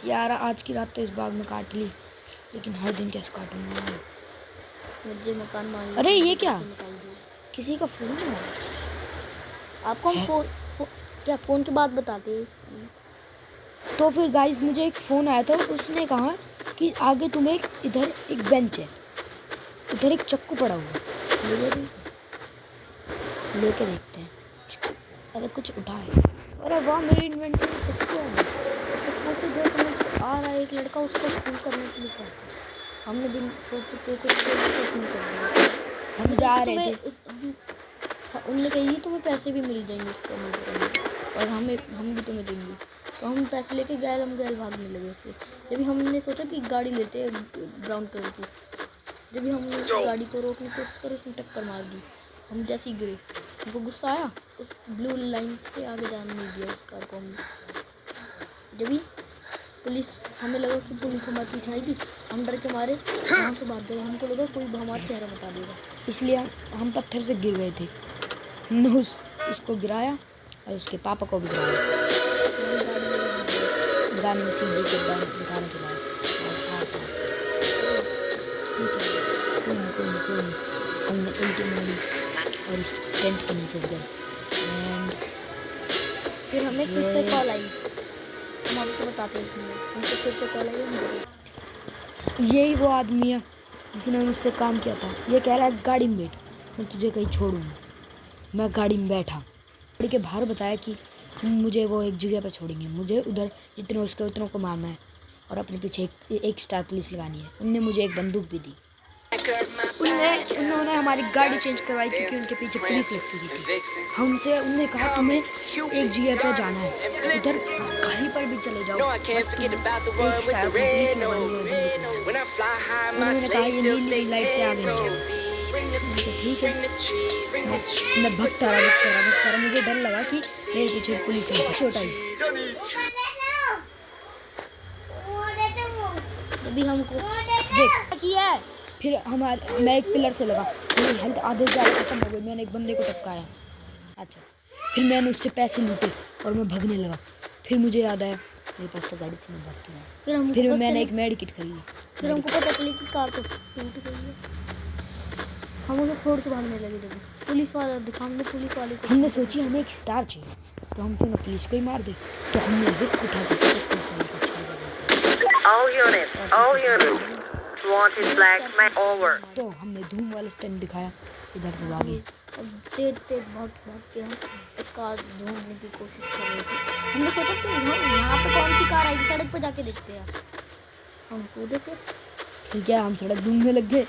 यार आज की रात तो इस बाग में काट ली, लेकिन हर दिन कैसे काटूंगा। मुझे मकान मालिक अरे ये क्या, निकाल दिया। किसी का फोन है? आपको हम क्या फ़ोन की बात बताते हैं? तो फिर गाइस मुझे एक फ़ोन आया था, उसने कहा कि आगे तुम्हें इधर एक बेंच है, इधर एक चक्कू पड़ा हुआ है, लेके देखते हैं। अरे कुछ उठा है, अरे वाह मेरी इन्वेंटरी में चक्कू है। चक्कू से जो तुम्हें आ रहा है एक लड़का, उसको खून करने के लिए चाहता है। हमने भी सोचे थे कुछ तो उसको खून कर दिया। हम जा रहे थे, उनने कही तुम्हें पैसे भी मिल जाएंगे उसको मर्डर करने के, और हम भी तुम्हें देंगे। तो हम पैसे लेके हम गैल भागने लगे उससे। जब हमने सोचा कि गाड़ी लेते हैं ब्राउन कलर की, जब हमने गाड़ी को रोकने की कोशिश करी, उसने टक्कर मार दी। हम जैसे ही गिरे, हमको गुस्सा आया, उस ब्लू लाइन से आगे जाने नहीं दिया उस कार को। हम जब भी पुलिस, हमें लगा कि पुलिस हमारे पीछे आएगी, हम डर के मारे वहाँ से भाग गए। हमको लगा कोई हमारा चेहरा बता देगा, इसलिए हम पत्थर से गिर गए थे। हमने उसको गिराया और उसके पापा को भी गिराया। गाड़ी में सीधी गड्ढा दिखाना चला। कोई नहीं, हमने उल्टी मारी और इस टेंट के नीचे गए। एंड फिर हमें फिर से कॉल आई, हम आपको बताते हैं। हमको फिर से कॉल आई, यही वो आदमी है जिसने मुझसे काम किया था। ये कह रहा है गाड़ी में बैठ, मैं तुझे कहीं छोड़ूंगा। मैं गाड़ी में बैठा, गाड़ी के बाहर बताया कि मुझे वो एक जगह पर छोड़ेंगे, मुझे उधर जितने उसके उतनों को मारना है और अपने पीछे एक स्टार पुलिस लगानी है। उनने मुझे एक बंदूक भी दी। उन्होंने हमारी गाड़ी चेंज करवाई क्योंकि उनके पीछे पुलिस लगती थी। हमसे उन्होंने कहा तुम्हें एक जगह पर जाना है, उधर कहीं पर भी चले जाओ, बस तुम्हें एक स्टार पुलिस लगानी है। उन्होंने कहा ये नीली लाइट से आगे नहीं जाना। ठीक है, मैं भगता रहा। मुझे डर लगा कि मेरे पीछे पुलिस है। छोटा ही तभी हमको देख किया है। फिर मैं एक पिलर से लगा, मेरी हेल्थ आधे से ज़्यादा खत्म हो गई। मैंने एक बंदे को टपकाया। अच्छा, फिर मैंने उससे पैसे लूटे और मैं भागने लगा। फिर मुझे याद आया मेरे पास तो गाड़ी थी, मैं भाग के आया। फिर मैंने एक मेड किट खरीदी। फिर हमको पता चली कि कार तो टूट गई है। हम उसे छोड़ के भागने लगे। जब पुलिस वाला हमने पुलिस वाले को, हमने सोची हमें एक स्टार चाहिए, तो हम क्यों ना पुलिस को ही मार दे। तो हमने रिस्क उठा के तो हमने धूम वाला स्टैंड दिखाया, इधर से भागे। अब तेज भाग के हम एक कार ढूंढने की कोशिश कर रहे थे। हमने सोचा कि यहाँ पे कौन सी कार आएगी, सड़क पे जाके देखते हैं। हम कूदे फिर ठीक है, हम सड़क ढूंढने लग गए।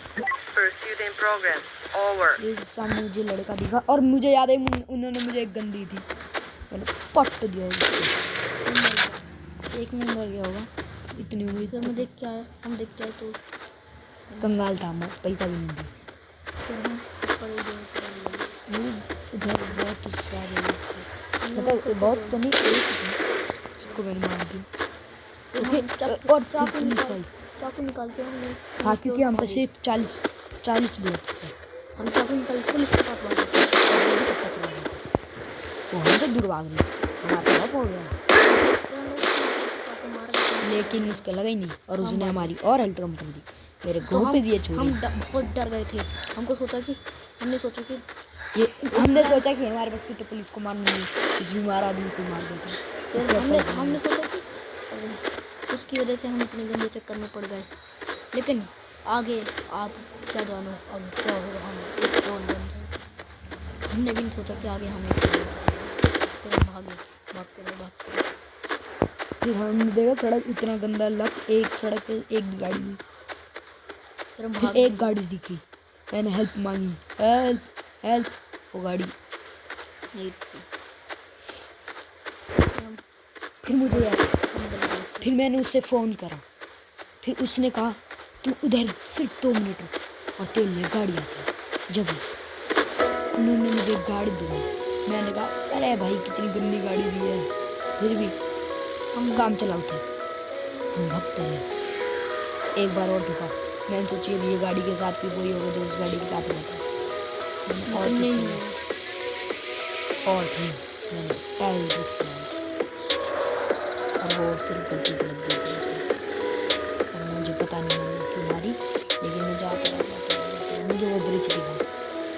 सामने मुझे लड़का दिखा और मुझे याद है उन्होंने मुझे एक गन दी थी, मैंने पट दिया उसको। एक में मर गया होगा, इतनी उम्मीद। फिर हम देखते आए तो कंगाल था, मैं पैसा भी नहीं दिया। इधर बहुत सारे मतलब बहुत तो नहीं, उसको मैंने मार दिया। और चाकू निकाल के हमने, हाँ क्योंकि हम सिर्फ 40 बुलेट से हम चाकू निकाल के पुलिस के पास भागे। वो हमसे दूर भाग रही, हमारा टॉप हो गया, लेकिन उसका लगा ही नहीं और उसने हमारी और हेल्थ कम कर दी। मेरे घोंपे दिए छोड़। हम बहुत डर गए थे। हमने सोचा कि हमारे पास की तो पुलिस को मारनी है, इस बीमार आदमी को मार देते। हमने सोचा कि उसकी वजह से हम इतने गंदे चक्कर में पड़ गए। लेकिन आगे आप क्या जानो आगे क्या होगा। हमने भी नहीं सोचा कि आगे हमें, फिर हम भागते। फिर हमने देखा सड़क इतना गंदा लग, एक सड़क पे एक भी गाड़ी नहीं। फिर एक गाड़ी दिखी, मैंने हेल्प मांगी, हेल्प, वो गाड़ी नहीं थी। फिर मुझे याद, फिर मैंने उससे फ़ोन करा। फिर उसने कहा तू उधर सिर्फ 2 मिनट रुक और तेल ले, गाड़ी आती है। जब उन्होंने मुझे गाड़ी दी, मैंने कहा अरे भाई कितनी गंदी गाड़ी दी है, फिर भी हम काम चलाओ थे, हम भगते रहे। एक बार और ठुका, मैंने सोची ये गाड़ी के साथ भी वही होगा जो उस गाड़ी के साथ हुआ था। और नहीं और थी, मैंने और वो सिर्फ गलती से लग गई थी उसमें। और मुझे पता नहीं मैंने क्यों मारी, लेकिन मैं जाता मुझे वो ब्रिज दिखा,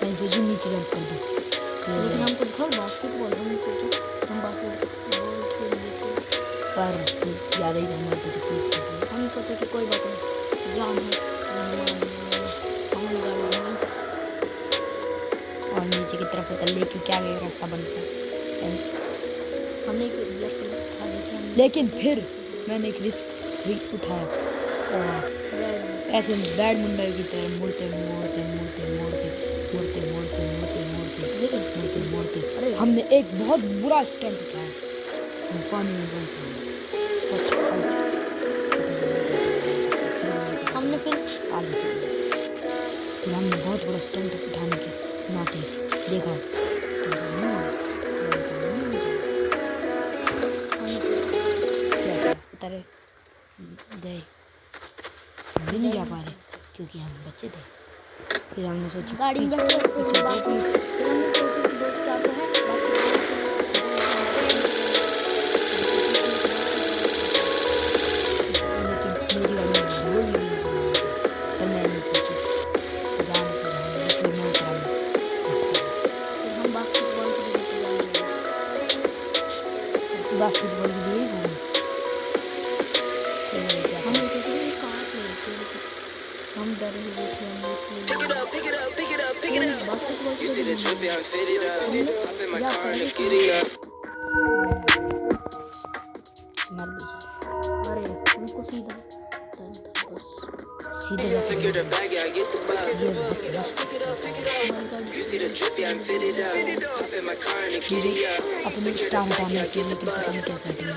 मैंने सोची नीचे जंप कर दूँ, लेकिन हमको दिखा बास्केटबॉल, हमने सोचा हम बास्केटबॉल खेलेंगे पर ज़्यादा ही हमारे पीछे पुलिस थी। हमने सोचा कि कोई बात नहीं, जान है हमने गाड़ी घुमाई और नीचे की तरफ उतर, लेकिन क्या गया रास्ता बंद था। हमने एक ब्लैक कलर था देखे हमने, लेकिन फिर मैंने एक रिस्क भी उठाया और ऐसे बैड मुंडा की तरह मुड़ते मुड़ते मुड़ते मुड़ते मुड़ते मुड़ते मुड़ते मुड़ते मुड़ते मुड़ते अरे हमने एक बहुत बुरा स्टंट उठाया, हम पानी में गए थे। हमने फिर आगे से फिर हमने बहुत बड़ा स्टंट उठाने के नाते देखा उतरे गए, हम भी नहीं जा पा रहे क्योंकि हम बच्चे थे। फिर हमने सोचा गाड़ी में बैठे फिर हमने सोचा कि दोस्त आता है लेकिन मेरी गाड़ी में भूल नहीं तो मैंने सोचा जान तो जान इसलिए मैं उतरा नहीं। फिर हम बास्केटबॉल के लिए जाएंगे, बास्केटबॉल के लिए हमने सोचा कि कार लेते हैं, लेकिन हम डरे हुए थे, हमने इसलिए बास्केटबॉल के लिए अरे हमको सीधा सीधे ये अपने स्टार हटाने के लिए लेकिन पता नहीं कैसे हटेंगे।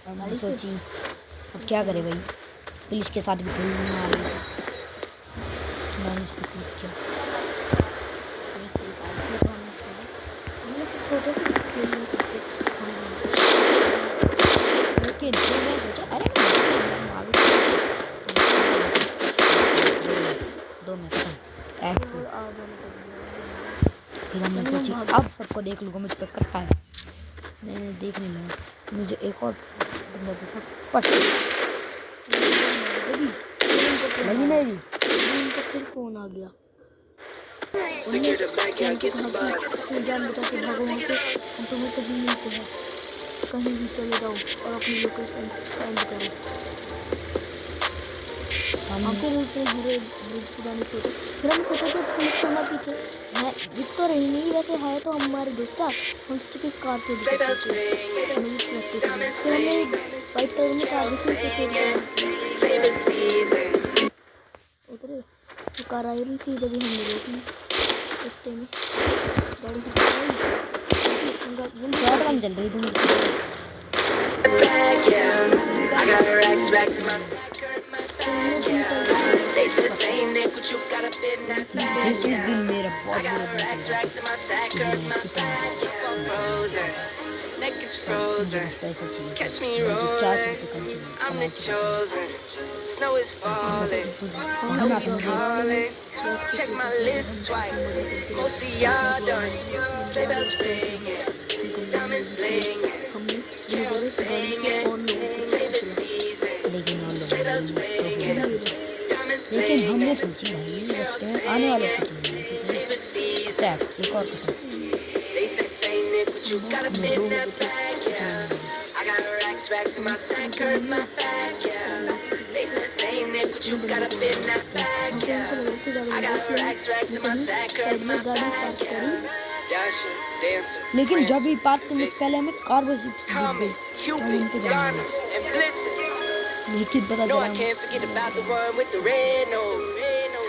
मैंने सोची अब क्या करे भाई, पुलिस के साथ भी खेलने आ रही है, मैंने उस पर क्लिक किया। लेकिन फिर मैं सोचा अरे दो में खत्म। फिर हमने सोची अब सबको देख लूँगा मुझ पर कट्टा है, मैंने देखने लगा, मुझे एक और बंदा दिखा पट लगी नहीं जी, उनको फिर फोन आ गया, उन्होंने कहा कि अपनी जान बचा के भागो वहाँ से, हम तुम्हें कहीं मिलते हैं, कहीं भी चले जाओ और अपनी लोकेशन सेंड करो। हम फिर उसे हरे ब्रिज पे जाने से फिर हमने सोचा कि पुलिस तो हमारे पीछे है, दिख तो रही नहीं, वैसे है तो हमारे दोस्त, हम सोचे कि कार चोरी करते थे, फिर हमने वाइट कलर में कार देखी, उतरे तो कार आई रही थी, जब हम रोकी रास्ते में गाड़ी की चल रही थी जिस दिन मेरा बहुत बुरा पैसा चाहिए, Catch me मुझे 400 rolling, कम चाहिए, I'm the chosen. Snow is falling, hope is calling. Check my list twice, most of y'all done. Sleigh bells ringing, diamonds blinging. Carols singing, favorite season. Sleigh bells ringing, diamonds लेकिन हमने blinging. सोची भाई रास्ते में आने वाले थे Favorite season. Step एक और खत्म। They say Nick, but you got a bit in that bag, yeah. I got racks in my sack, hurt my back, yeah. They say Nick, but you got a bit in that bag, yeah. I got racks in my sack, hurt my back, yeah. Dasher, dancer, लेकिन जब भी park में Prince, पहले हमें car bus दिख Tommy, गई, Cupid, Garner, and Blitzen. लेकिन पता No, I चला can't forget about the one with the red nose.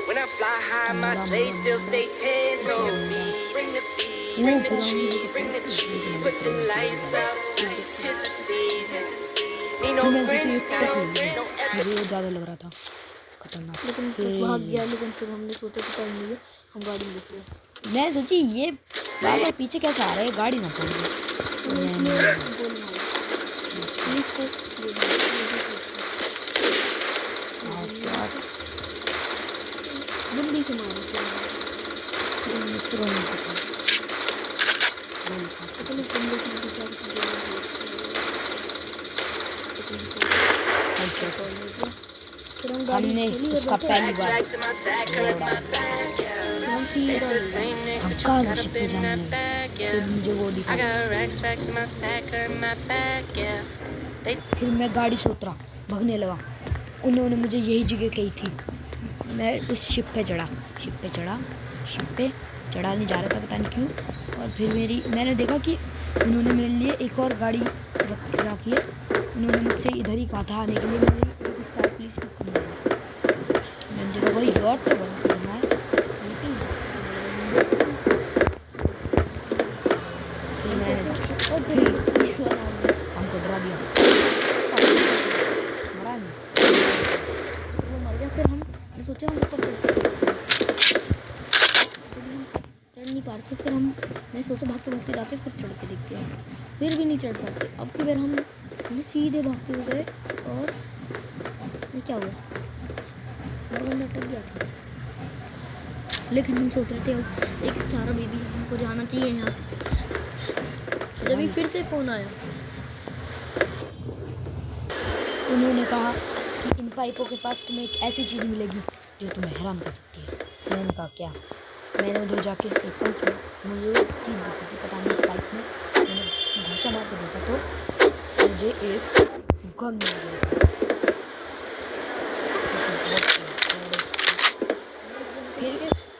When I fly high, my sleigh still stay 10 toes. Bring the beat, bring the cheese, put the lights outside. tis the season. Ain't no फिर मैंने सोचा ये Grinch truck town, ले no मुझे ये ज़्यादा लग रहा था खतरनाक। लेकिन फिर भाग गया, लेकिन फिर हमने सोचा कि टाइम नहीं है, हम गाड़ी में लेते हैं। मैं सोची ये बार बार पीछे कैसे आ रहा है, गाड़ी ना पड़ी। हमने इसलिए गोली मारी पुलिस को, गोली बंदी से मारी अपने बंदे की बेचारे की फिर हम गाड़ी हमने खोली और उसका बैठे। पहली बार Bags in my sack, hurt my back, yeah. हम सीधा It's the ले same हम nigga car caught ship up पे in जाने that लगे। bag, फिर yeah. मुझे वो I दिखा, got racks in my sack, hurt my back, yeah. फिर मैं गाड़ी से उतरा, भागने लगा। उन्होंने मुझे यही जगह कही थी। मैं उस शिप पे चढ़ा नहीं जा रहा था, पता नहीं क्यों। और फिर मैंने देखा कि उन्होंने मेरे लिए एक और गाड़ी रखी है। उन्होंने मुझसे इधर ही कहा था आने के लिए। मैंने एक स्टार पुलिस को करना था। मैंने देखा भाई यार तो बंद करना है, लेकिन फिर हमको डरा दिया, मरा नहीं। वो मर गया। फिर हमने सोचा हम ऊपर चढ़ नहीं पा रहे थे। फिर मैं सोचा भागते भागते जाते, फिर चढ़ के देखते हैं, फिर भी नहीं चढ़ पाते। अब की बार हमने सीधे भागते हुए गए और ये क्या हुआ, मेरा बंदा अटक गया था। लेकिन हम सोच रहे थे अब एक सारा बेबी हमको जाना चाहिए यहाँ से। तभी फिर से फ़ोन आया। उन्होंने कहा कि इन पाइपों के पास तुम्हें एक ऐसी चीज़ मिलेगी जो तुम्हें हैरान कर सकती है। मैंने कहा क्या? मैंने उधर जाके एक पंच में मुझे एक चीज़ दिखी थी, पता नहीं इस पाइप में। मैंने घूसा मार के देखा तो मुझे एक गन मिल गई। फिर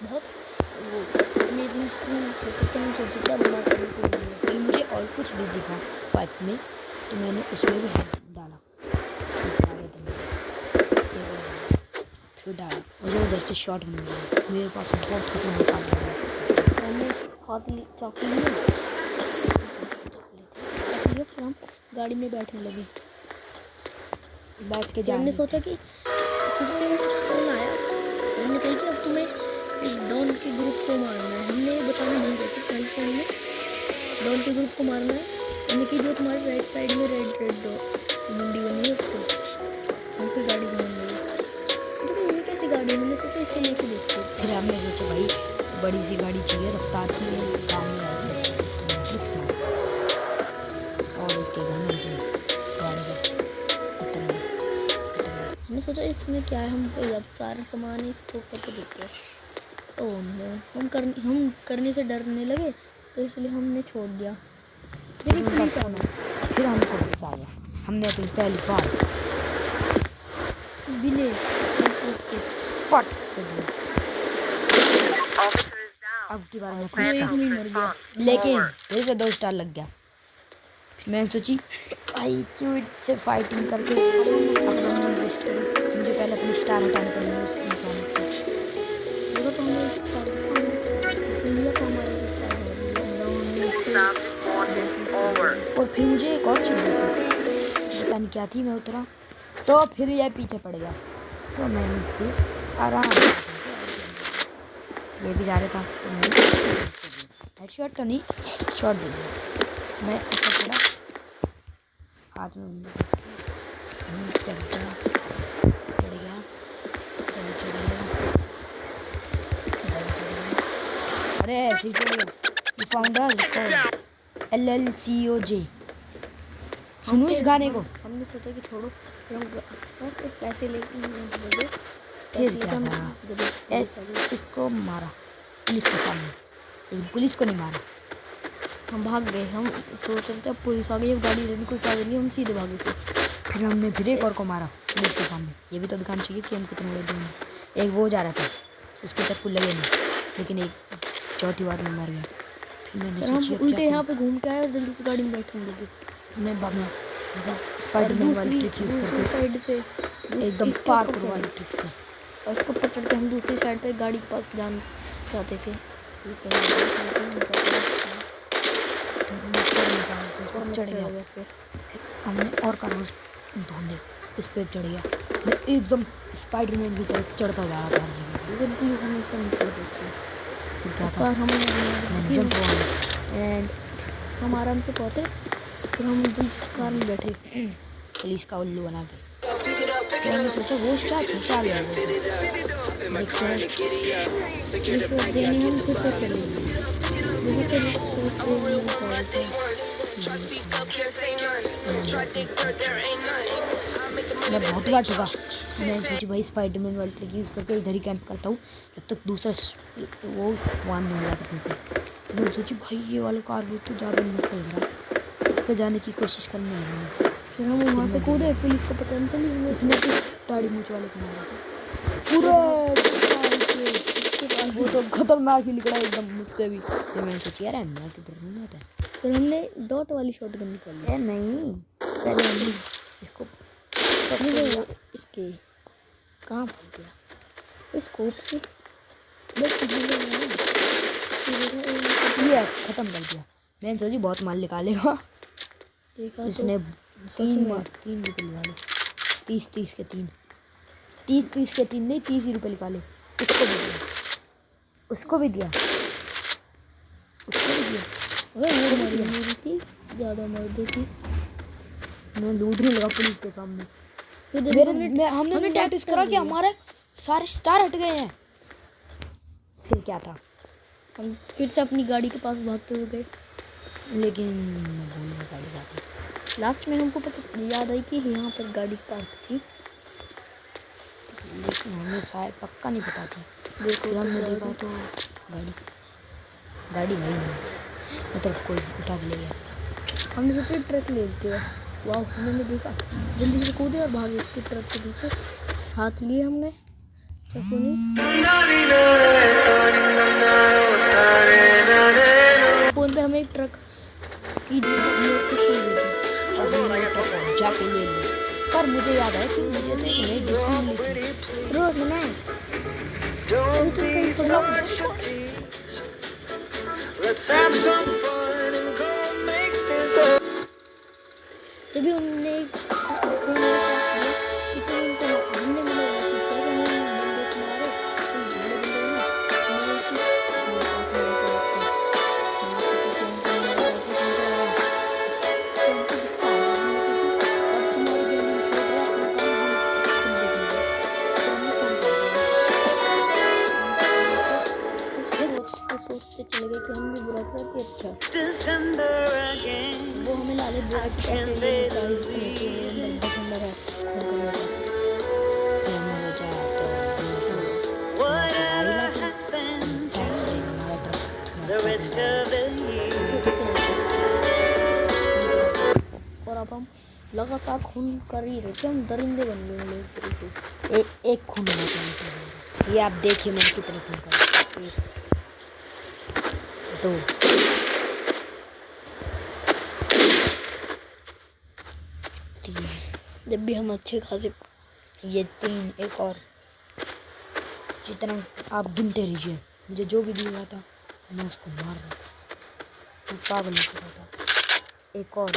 बहुत वो अमेजिंग हम सोचे क्या बना सकते हैं। फिर मुझे और कुछ भी दिखा पाइप में, तो मैंने उसमें भी हाथ डाला। फिर डाला, मुझे उधर से शॉट होने लगा। मेरे पास बहुत खतरनाक आदमी है। हमने हाथ चाकू लिया, फिर हम गाड़ी में बैठने लगे। बैठ के फिर हमने जाने सोचा कि फिर से फ़ोन आया। हमने कही कि अब तुम्हें एक डॉन के ग्रुप को मारना है। हमने ये बताना नहीं चाहते पहले फ़ोन में डॉन के ग्रुप को मारना है। हमने कि जो तुम्हारे राइट साइड में रेड मुंडी बनी है उसको। हम फिर गाड़ी घूमने लगे। लेकिन ये कैसी गाड़ी है? हमने सोचा इसे लेके देखते हैं। फिर हमने सोचा भाई बड़ी सी गाड़ी चाहिए, रफ्तार की काम में आएगी, ड्रिफ्ट मार। और इसके घर में मुझे गाड़ी के हमने सोचा इसमें क्या है, हम अब सारा सामान है इसको करके देखते हैं। ओह नो, हम करने से डरने लगे, तो इसलिए हमने छोड़ दिया। फिर पुलिस आ गई। फिर हमको गुस्सा आया। हमने अपनी पहली बार दिले पट से दी। अब की बार मैं खुश एक था, नहीं मर गया। लेकिन फिर से 2 स्टार लग गया। मैं सोची भाई क्यों से फाइटिंग करके अपना मूड वेस्ट करूं। मुझे पहले अपनी स्टार हटानी पड़ेगी उस इंसान से। देखो तो हमने एक स्टार उसे लिया तो हमारे स्टार हो गया। और फिर मुझे एक और चीज़ दिखी, पता नहीं क्या थी। मैं उतरा तो फिर यह पीछे पड़ गया, तो मैंने इसके आराम से ये भी जा रहा था, तो मैंने हेडशॉट तो नहीं, शॉट दे दिया। मैं ऊपर चढ़ा, हाथ में चढ़ गया, अरे ऐसे ही चढ़ गया। You found us, LLCOJ। सुनो इस गाने को। हमने सोचा कि छोड़ो, फिर हम बस पैसे लेके लगे। फिर क्या करा, इसको मारा पुलिस के सामने, लेकिन पुलिस को नहीं मारा। हम भाग गए। हम सोच रहे थे अब पुलिस आ गई, अब गाड़ी लेने कोई फायदा नहीं, हम सीधे भागे थे। फिर हमने फिर एक और को मारा पुलिस के सामने। ये भी तो दिखाना चाहिए कि हम कितने बड़े दोनों। एक वो जा रहा था, उसके चक्कू लगे नहीं, लेकिन एक चौथी बार में मर गया। फिर मैंने हम सोचा उल्टे यहाँ पे घूम के आए और जल्दी से गाड़ी में बैठने लगे। मैं भागना, स्पाइडरमैन वाली ट्रिक यूज़ करके साइड से एकदम पार्कोर वाली ट्रिक से। और इसको पकड़ के हम दूसरी साइड पे गाड़ी के पास जाना चाहते थे, लेकिन तो इस और पर मैं चढ़ गया। गया फिर फिर हमने और कार्बन ढूंढे, इस पे चढ़ गया। मैं एकदम स्पाइडरमैन की तरफ चढ़ता जा रहा था हर जगह। लेकिन पुलिस हमेशा नीचे होती है। फिर क्या था, कार हमें मैंने जंप हुआ एंड हम आराम से पहुंचे। फिर हम जल्दी से कार में बैठे। पुलिस का उल्लू बना के। फिर हमने सोचा वो क्या फिर से आ गया वो तो। देखते हैं रिश्वत देने हम फिर से चले गए। जैसे कि रिश्वत देने नहीं कर रहे थे। मैं बहुत बार ठुका। मैं सोची भाई स्पाइडरमैन वाली ट्रिक यूज़ करके इधर ही कैंप करता हूँ जब तक दूसरा वो वान नहीं हो जाता मुझसे। मैं सोची भाई ये वाला कार भी तो ज़्यादा मस्त लग रहा है, इस पर जाने की कोशिश करने लगा मैं। फिर हम वहाँ से कूदे, पुलिस को पता नहीं चली हमें। इसने इस दाढ़ी मूछ वाले को मारा पूरा वो तो खतरनाक ही निकला एकदम मुझसे भी। फिर मैंने सोची यार मैं तो डर नहीं आता है। फिर हमने डॉट वाली शॉटगन निकाली। नहीं पहले हमने इसको नहीं वो इसके कहाँ भाग गया स्कोप से। ये खत्म कर दिया। मैंने सोची बहुत माल निकालेगा। देखा इसने सच में 3 रुपये निकाले। 30 के 3, 30 के 3 नहीं 30 ही रुपये निकाले। उसको भी दिया मेरी थी ज़्यादा मर देती। मैं लूटने लगा पुलिस के सामने। फिर जब हमने नोटिस करा कि हमारे सारे स्टार हट गए हैं। फिर क्या था, हम फिर से अपनी गाड़ी के पास भागते हुए गए। लेकिन मैं भूल गया गाड़ी जाती। लास्ट में हमको पता याद आई कि यहाँ पर गाड़ी पार्क थी, लेकिन हमें शायद पक्का नहीं पता था। देखो फिर हमने तो देखा तो गाड़ी है ही नहीं, मतलब कोई उठा के ले गया। हमने सोचा ट्रक ले लेते हैं। वाह हमने देखा, जल्दी से कूदे और भागे उसके ट्रक के पीछे। हाथ लिए हमने चकुनी। फोन पे हमें एक ट्रक की लोकेशन दे दी और हमने वो ट्रक जाके ले लिया। पर मुझे याद आया कि मुझे तो एक नई डिस्प्ले मिली थी। रोड में ना Don't be such a tease. Let's have some fun and go make this up. तभी उनने फोन में कि तुम उनको हमने मैंने ऐसे किया कि हम बंदे को मारे कोई बड़े बंदे नहीं मैंने कि वो साथ में रहता है मैं तो कुछ नहीं करने वाला था कि तो उनको गुस्सा आ गया। और तुम्हारी बहन हम छोड़ रहे अपना काम हम खुद देख लेंगे। तो हमने फोन कर दिया सोचते चले गए कि हम भी बुरा करा कि अच्छा। December again. वो हमें लालच दे रहा कि पैसे लेने चाहिए जितने के अंदर बहुत अंदर है फिर हमने सोचा तो Whatever happened to the rest of the year? और अब हम लगातार खून कर ही रहे थे, हम दरिंदे बन गए लोग एक तरह से। एक खून हुआ था मतलब। ये आप देखिए मैंने कितने खून करे। 1 2 3, जब भी हम अच्छे खासे ये 3, एक और। जितना आप गिनते रहिए, मुझे जो भी दिया था मैं उसको मार रहा था, वो पागल हो चुका था। एक और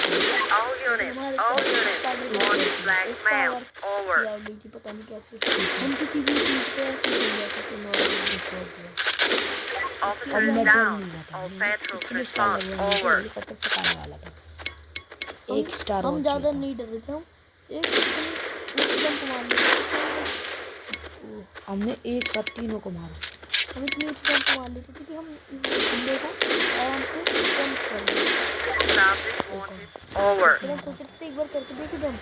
All units, launch flag mail, over. आ गई थी पता नहीं कैसे। हम किसी भी चीज पे ऐसे हो गया जैसे नॉर्मल। Officers और मैं डर down, नहीं रहा था। all मैं patrols इतने स्टार response, लगे मुझे over. हेलीकॉप्टर पकाने वाला था। 1 स्टार हम और ज़्यादा चाहिए था। नहीं डर रहे थे। हम एक जंप मार लेते हमने एक साथ तीनों को मारा। हम इतनी ऊंची जंप मार लेते थे कि हम इस बंदे को आराम से जंप कर लेते। Stop this launches, over. फिर हम सोचे थे एक बार करके देखे जंप।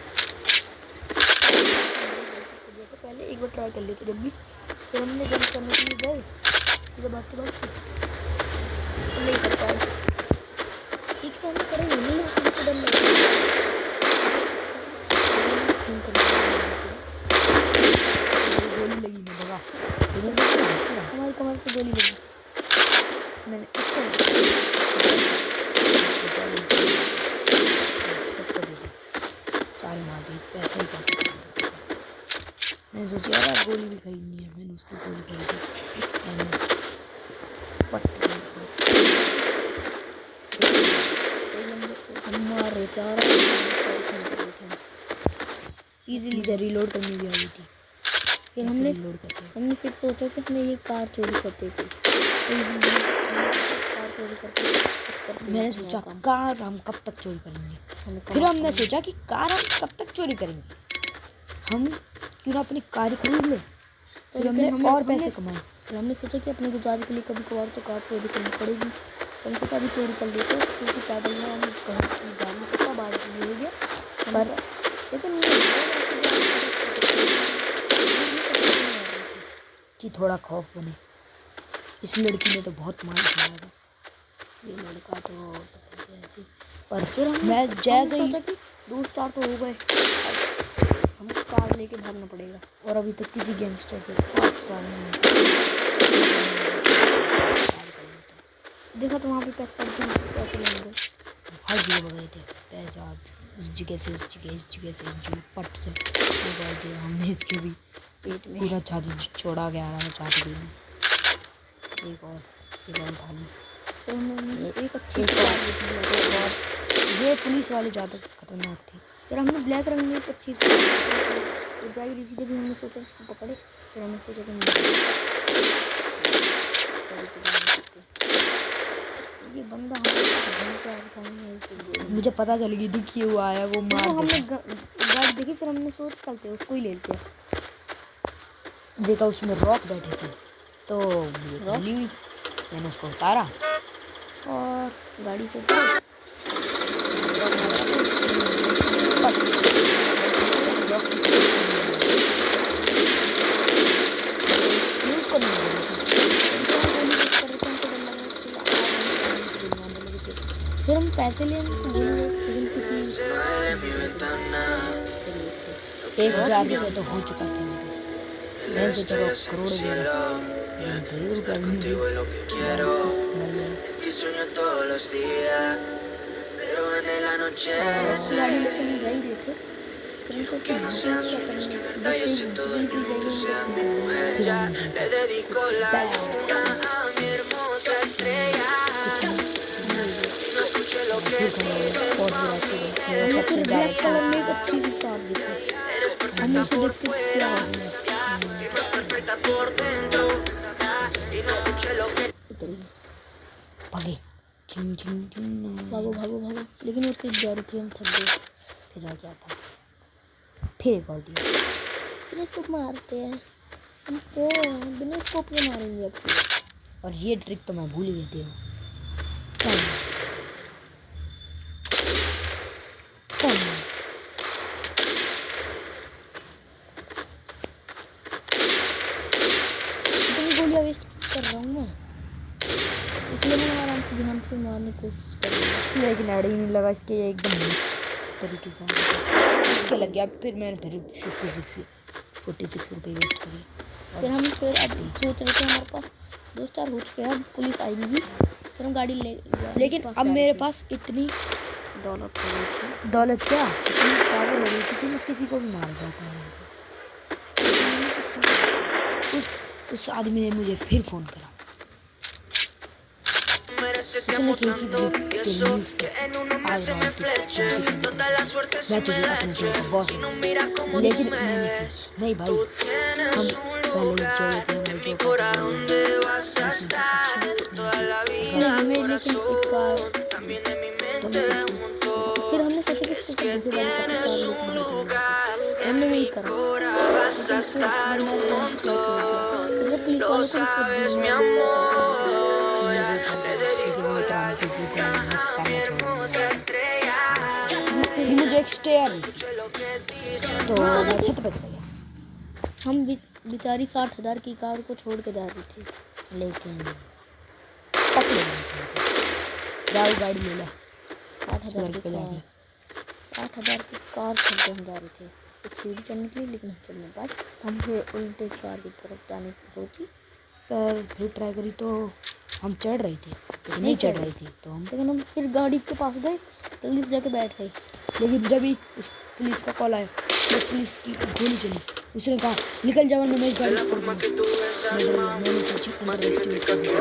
पहले एक बार ट्राई कर लेते जब भी। फिर हमने जंप करने के लिए गए, जब भागते नहीं कर पाए। ठीक से हमने करेंगे नहीं, हमको डर लग गोली लगी मैं भगा। हमारी कमर पे गोली लगी। मैंने इसको सबको दे दी, सारे मार दी, पैसे ही पैसे। मैंने सोचा यार गोली भी खरीदनी है, मैंने उसकी गोली खरीदी। मैंने पट्टी हम लेके आ रहा इजीली। मुझे रीलोड करनी भी आ गई थी। फिर हमने रीलोड करते हैं। हमने फिर सोचा कि हमें ये कार चोरी करते थे, फिर हमने कार चोरी करके कुछ करते हैं मैंने अपना सोचा काम। कार हम कब तक चोरी करेंगे। हमें फिर हमने सोचा कि कार हम कब तक चोरी करेंगे, हम क्यों ना अपनी कार ही खरीद ले। फिर हमने और पैसे कमाए। फिर हमने सोचा कि अपने गुजारे के लिए कभी कभार तो कार चोरी करनी पड़ेगी, तो हमने सोचा अभी चोरी कर लेते हैं, क्योंकि पैदल में हम कहीं जा नहीं सकता, बारिश भी हो गया पर लेकिन कि थोड़ा खौफ बने। इस लड़की ने तो बहुत मार खाया था, ये लड़का तो पता नहीं ऐसे। पर फिर मैं हमने जैसे ही सोचा कि 2 स्टार तो हो गए, अब हमको कार लेके भागना पड़ेगा। और अभी तक किसी गैंगस्टर पे 5 स्टार नहीं देखा तो वहाँ पे पैसे लेंगे। हर जगह बग रहे थे पैसा, इस जगह से उस जगह, इस जगह से जो पट से निकाल दिया हमने। इसके भी पेट में पूरा छाती छोड़ा गया रहा है छाती में। एक और उठा ली। फिर हमने एक अच्छी एक सी और- कार देखी black और ये पुलिस वाले ज़्यादा खतरनाक थे। फिर हमने ब्लैक रंग में एक अच्छी सी वो जा ही रही थी, जब हमने सोचा उसको पकड़े, फिर हमने सोचा कि ये बंदा हमें क्या था, हमने ऐसे मुझे पता चल गई थी कि वो आया वो फिर मार वो हमने देगा। गाड़ी देखी, फिर हमने सोच चलते हैं उसको ही ले लेते हैं। देखा उसमें रॉक बैठे थे, तो मुझे खुली हुई, मैंने उसको उतारा और गाड़ी से उतरे। उसको नहीं मारी थी। फिर हम पैसे लेने तो भूल गए, लेकिन किसी 1000 रुपये तो हो चुका था। मैंने सोचा वो करोड़ देगा, लेकिन 2 रुपये भी नहीं दिए। ऐसी गाड़ी लेके हम जा ही रहे थे, फिर हम सोचे यहाँ पे हम क्या करेंगे, देखते ही जितनी भी जाएगी हम लोग फिर हमने देखा फिर खड़े हो गए, बहुत बुरा एक्सीडेंट। मेरा हमने सबसे फिर ज़्यादा ब्लैक कलर में एक अच्छी सी कार देखी, हमने उसे देख के क्या हो गया, उतर गए। भागे, चिंग चिंग चिंग। भागो भागो भागो, लेकिन वो तेज जा रही थी, हम थक गए। फिर आ गया था, फिर एक और दिया। बिना स्कोप मारते हैं हम, तो बिना स्कोप के मारेंगे अब। और ये ट्रिक तो मैं भूल ही गई थी। इतनी गोलियां वेस्ट कर रहा हूँ मैं, इसलिए मैं आराम से ध्यान से मारने की कोशिश कर रहा हूँ। लेकिन ऐड ही नहीं लगा इसके, ये एकदम तरीके से इसके लग गया। फिर मैंने फिर 46 रुपये वेस्ट करे। फिर हम फिर अब सोच रहे थे हमारे पास 2 स्टार हो चुके हैं, अब पुलिस आएगी, फिर हम गाड़ी ले लेकिन अब मेरे पास इतनी दौलत हो गई थी। दौलत क्या, इतनी पावर हो गई थी कि मैं किसी को भी मार देता हूँ। उस आदमी ने मुझे फिर फ़ोन करा। उसने कही कि तेरी न्यूज़ पे आ रहा है कि मैं तुझे अपने टीम का बॉस हूँ। लेकिन मैंने कहा नहीं भाई, हम पहले ही जो इसने हमें लेकिन एक कार फिर हमने सोचा कि इसको सब धोखेबाजी करके कार लेके भागेंगे। हमने वही करा, लेकिन फिर बंदा बैंक क्लोज हो गया, फिर पुलिस वालों को रिश्वत दी। फिर मुझे एक स्टेयर तो मैं छत पे चला गया। हम बेचारी 60,000 की कार को छोड़ के जा रही थी, लेकिन पकड़े जाओ गाड़ी ले ला। 60,000 की कार 60,000 की कार छोड़ के हम जा रहे थे। एक सीढ़ी चढ़ने के लिए, लेकिन हम चढ़ नहीं पाए। हम फिर उल्टे कार की तरफ जाने की सोची, पर फिर ट्राई करी तो हम चढ़ रही थी, लेकिन नहीं चढ़ रही थी। तो लेकिन हम फिर गाड़ी के पास गए, जल्दी से जाके बैठ गए। लेकिन जब ही उस पुलिस का कॉल आया, तो पुलिस की गोली चली। उसने कहा निकल जाओ वरना मैं गाड़ी पकड़ लूँगा। मैंने सोची अंडरएस्टिमेट कर दिया।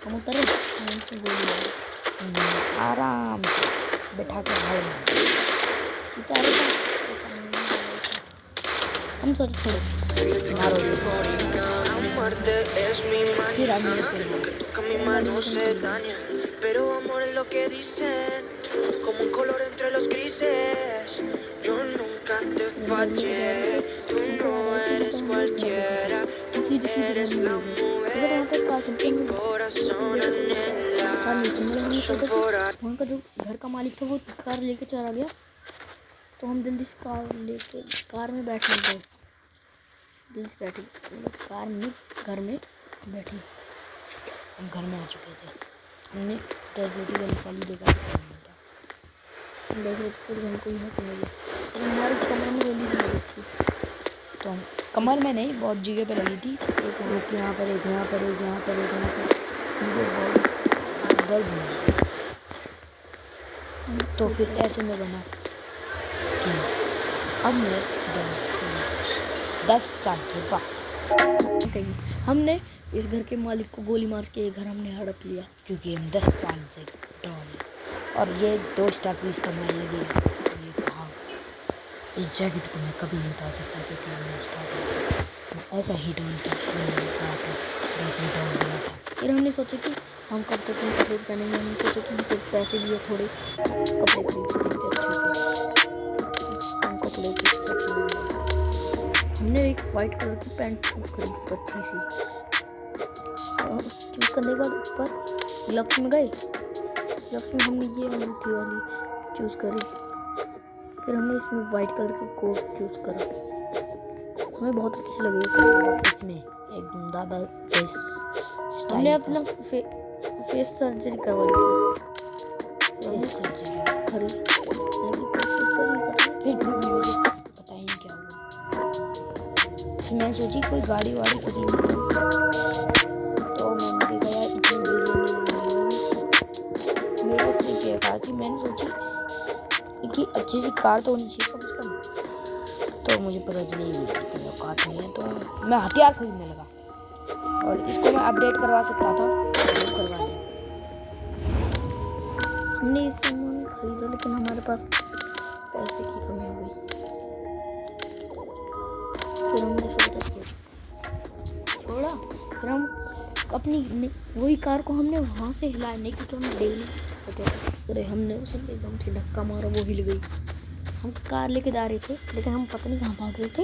हम उतरे, हम उनसे गोली मारी। आराम से बैठा के हाल में बेचारे का कोई सामने नहीं आ रहा था। हम सोचे छोड़ो, मारो इसे। La muerte es mi फिर magia, हमने उसे lo मारा। que toca mi mano se daña, pero amor es lo que dicen, como un color entre los grises. Yo nunca te fallé, tú no eres cualquiera, tú eres la mujer que mi corazón anhela. Son por वहाँ का जो घर का मालिक था वो car लेके चला गया, तो हम जल्दी से कार में बैठने गए। जल्दी से बैठे, मतलब कार में, घर में बैठे। हम घर में आ चुके थे। हमने ट्रेजेडी वाली फाली देखा था। हम देख रहे थे, फिर हमको यहाँ पे मिली, फिर हमारे कमरे में गोली भी लगी थी। तो हम कमर में नहीं, बहुत जगह पे लगी थी। एक यहाँ पर, एक यहाँ पर, एक यहाँ पर, एक यहाँ पर। मुझे बहुत दर्द हुआ। तो फिर ऐसे में बना कि अब मैं 10 साल के बाद हमने इस घर के मालिक को गोली मार के ये घर हमने हड़प लिया। क्योंकि हम 10 साल से डॉन हैं और ये 2 स्टार पुलिस कमाने लगी। ये कहा इस जैकेट को मैं कभी नहीं उतार सकता क्योंकि मैं स्टार ऐसा ही डॉन था। मैंने कहा था वैसे ही डॉन बना था। फिर हमने सोचा कि हम कब तक इन कपड़े पहनेंगे। हमने सोचा कि हमको पैसे भी है थोड़े, कपड़े खरीद के देखते अच्छे से। हम कपड़े की सेक्शन में गए। हमने एक वाइट कलर की पैंट चूज करी अच्छी सी। चूज करने के बाद ऊपर ग्लव्स में गए। ग्लव्स में हमने ये अंगूठी वाली चूज करी। फिर हमने इसमें वाइट कलर की कोट चूज करा। हमें बहुत अच्छी लगी। इसमें एकदम दादा हमने अपना फेस सर्जरी करवा ली फेस सर्जरी खरी फिर मुझे पता ही नहीं क्या हुआ। फिर मैं सोची कोई गाड़ी वाड़ी खरीद लूं। तो मैंने देखा यार इतनी मेरे पास सिर्फ ये कार थी। मैंने सोची कि अच्छी सी कार तो होनी चाहिए कम से कम। तो मुझे पता चली इतनी औकात नहीं है, तो मैं हथियार खरीदने लगा और इसको मैं अपडेट करवा सकता था, करवा लिया। हमने इस सामान खरीदा, लेकिन हमारे पास पैसे की कमी हो गई। फिर हमने सोचा छोड़ा। फिर हम अपनी वही कार को हमने वहाँ से हिलाया नहीं, क्योंकि हम डेली अरे हमने उसे एकदम से धक्का मारा, वो हिल गई। हम कार लेके जा रहे थे, लेकिन हम पता नहीं कहाँ भाग रहे थे।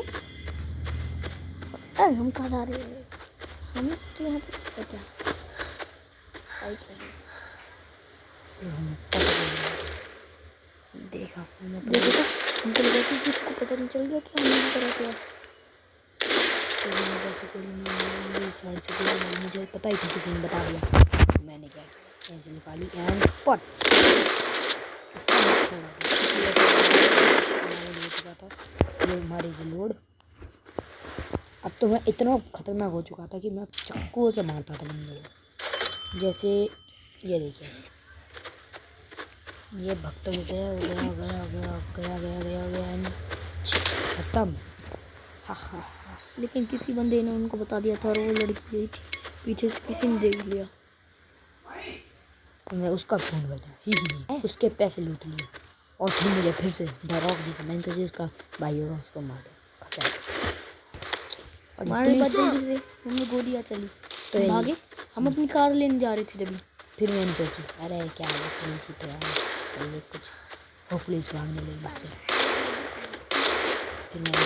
हम कहाँ जा रहे थे, हमने सोचा यहाँ पे क्या देखा देखो हमको लगा कि किसको पता नहीं चल गया कि हम यहाँ पर रहते हैं। मुझे पता ही था, किसी ने बता दिया। मैंने क्या किया, ऐसे निकाली एंड पट ये हमारी रिलोड। अब तो मैं इतना खतरनाक हो चुका था कि मैं चाकुओं से मारता था बंदे को। जैसे ये देखिए, ये भक्त हो गया हो गया गया गया गया गया गया गया खत्म। हा हा हा। लेकिन किसी बंदे ने उनको बता दिया था और वो लड़की गई थी पीछे से, किसी ने देख लिया। मैं उसका खून कर दिया, उसके पैसे लूट लिए और फिर मुझे फिर से डराव दिया। मैंने सोचा उसका भाई होगा, उसको मार दे। और मारने के बाद जल्दी से हमने गोलियाँ चली तो तो भागे। हम अपनी कार लेने जा रहे थे जब फिर मैंने सोची अरे क्या है, पुलिस ही तो है, चलिए कुछ वो पुलिस भागने लगी मुझसे। फिर मैंने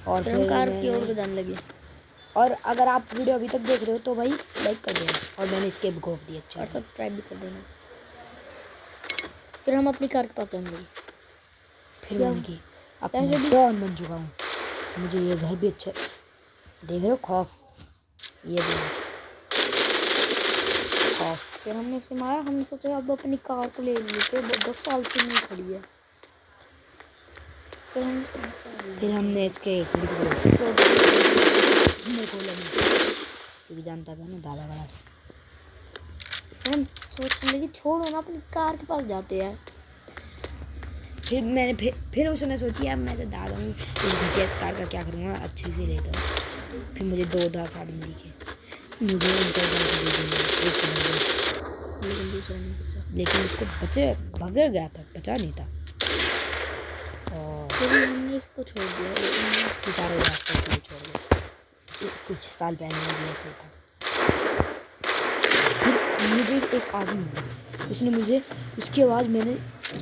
और फिर हम कार की ओर मैंने जाने लगे। और अगर आप वीडियो अभी तक देख रहे हो तो भाई लाइक कर देना और मैंने इसके घोप दिया अच्छा और सब्सक्राइब भी कर देना। फिर हम अपनी कार के पास जाने लगे। फिर मैंने की अब मैं डॉन बन चुका हूँ। मुझे ये घर भी अच्छा देख रहे हो, खौफ ये देखो खौफ। फिर हमने इसे मारा। हमने सोचा अब अपनी कार को ले लेते, 10 साल से नहीं खड़ी है। फिर हमने इसके क्योंकि जानता था ना दादा बड़ा। फिर हम सोचने लगे छोड़ो ना, अपनी कार के पास जाते हैं। फिर मैंने फिर उसने सोची अब मैं तो दादा हूँ, इस घटिया कार का क्या करूँगा, अच्छे से लेता हूँ। फिर मुझे 2 10 आदमी दिखे, मुझे उनका गाड़ी दे देंगे एक नंबर। लेकिन दूसरा नहीं बचा। लेकिन उसको बचे भाग गया था, बचा नहीं था। और फिर भी हमने इसको छोड़ दिया, लेकिन बेचारे रास्ते पे छोड़ गए। कुछ साल पहले में भी ऐसे ही था। फिर मुझे एक आदमी मिला, उसने मुझे उसकी आवाज़ मैंने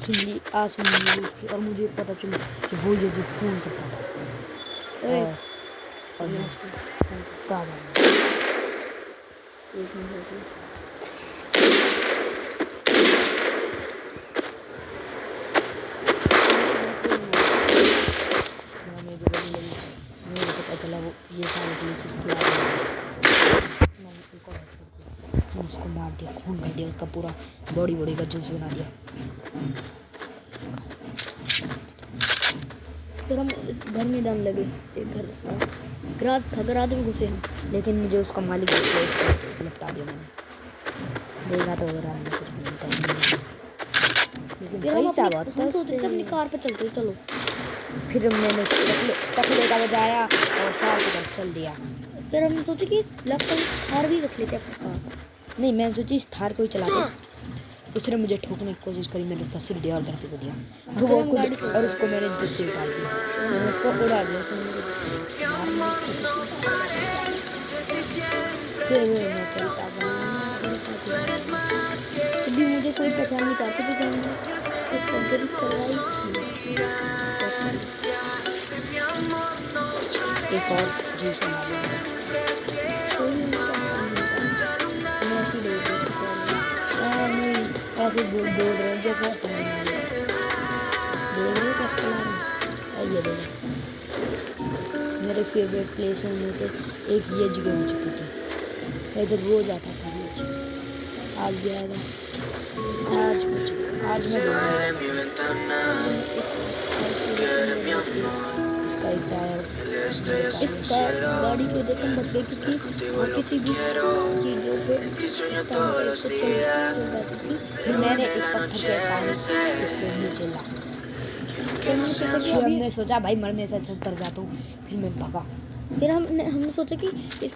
सुन ली उसकी, और मुझे पता चला कि वो ये जो फ़ोन करता था। ओए, और मैं कहाँ भागा? एक मिनट रुको। हमें भी बड़ी लगी, मुझे पता चला वो ये सारे पुलिस उसकी आ गई। मैंने एक और हेडशॉट दिया, उसको मार दिया, खून कर दिया उसका पूरा, बॉडी का जूस बना दिया। फिर हम इस घर में जाने लगे। एक घर था, गराज में घुसे हम। लेकिन मुझे उसका मालिक दिख गया, उसको निपटा दिया मैंने। देखा तो रहा में कुछ भी मिलता नहीं। लेकिन फिर हम पैसा बहुत था हम सोचे थे उसपे। अपनी कार पे चलते चलो। फिर मैंने टकले का बजाया और कार की तरफ चल दिया। फिर हमने सोचा कि लेफ्ट में थार भी रख लेते अपनी कार। नहीं, मैंने सोची इस थार को ही चलाते। उसने मुझे ठोकने की कोशिश करी, मैंने उसका सिर दिया और धरती को दिया, और फिर वो हम खुद गाड़ी से और उसको मैंने जिससे डाल दिया, मैंने उसको उड़ा दिया। उसने मुझे मारने की कोशिश की। फिर मैं चलता गया। अभी मुझे कोई पहचान नहीं पाता क्योंकि हमने इस सर्जरी करवाई थी। एक और जूस बना दिया मैंने। कोई भी मुझे पहचान नहीं पाता। हम ऐसे ही लोग हैं नहीं, ऐसे दौड़ रहे हैं जैसे अपने नहीं है। देख रहे हो कैसे चला रहे हैं? ये देखो, मेरे फेवरेट प्लेस में से एक ये जगह हो चुकी थी। मैं इधर रोज आता था रोज। आज भी आएगा, आज मैं इसका एक टायर इस गाड़ी की वजह से हम बच गए क्योंकि और किसी भी चीज़ों पे टांग से चल जाती थी। फिर मैंने इस पत्थर के साथ इसको नीचे ला। फिर हमने सोचा कि फिर अभी हमने सोचा भाई मरने से अच्छा उतर जाता हूँ। फिर मैं भगा। फिर हमने सोचा कि इस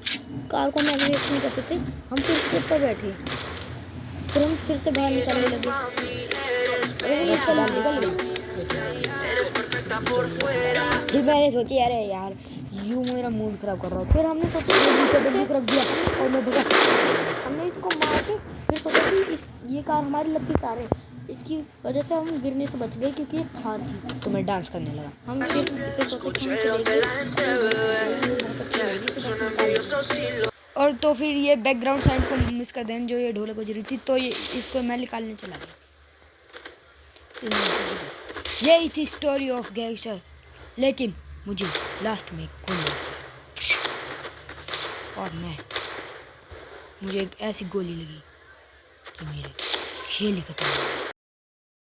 कार को हम ऐसे वेस्ट नहीं कर सकते। हम फिर इसके ऊपर बैठे। फिर हम फिर से बाहर निकलने लगे। अरे वो निकल गए। फिर मैंने सोची अरे यार यूं मेरा मूड खराब कर रहा है। फिर हमने सोचा बंदूक रख दिया और मैं भगा। हमने इसको मार के फिर सोचा कि ये कार हमारी लकी कार है, इसकी वजह से हम गिरने से बच गए क्योंकि ये थार थी। तो मैं डांस करने लगा। हम फिर इसे सोचा कि हम इसे लेके बहुत अच्छी लगेगी, तो बस निकाल लेंगे। और तो फिर ये बैकग्राउंड साउंड को मिस कर दें जो ये ढोलक बज रही थी, तो ये इसको मैं निकालने चला गया। यही थी स्टोरी ऑफ गैंगस्टर। लेकिन मुझे लास्ट में गोली लगी और मुझे एक ऐसी गोली लगी कि मेरे खेल ही खत्म हो गए।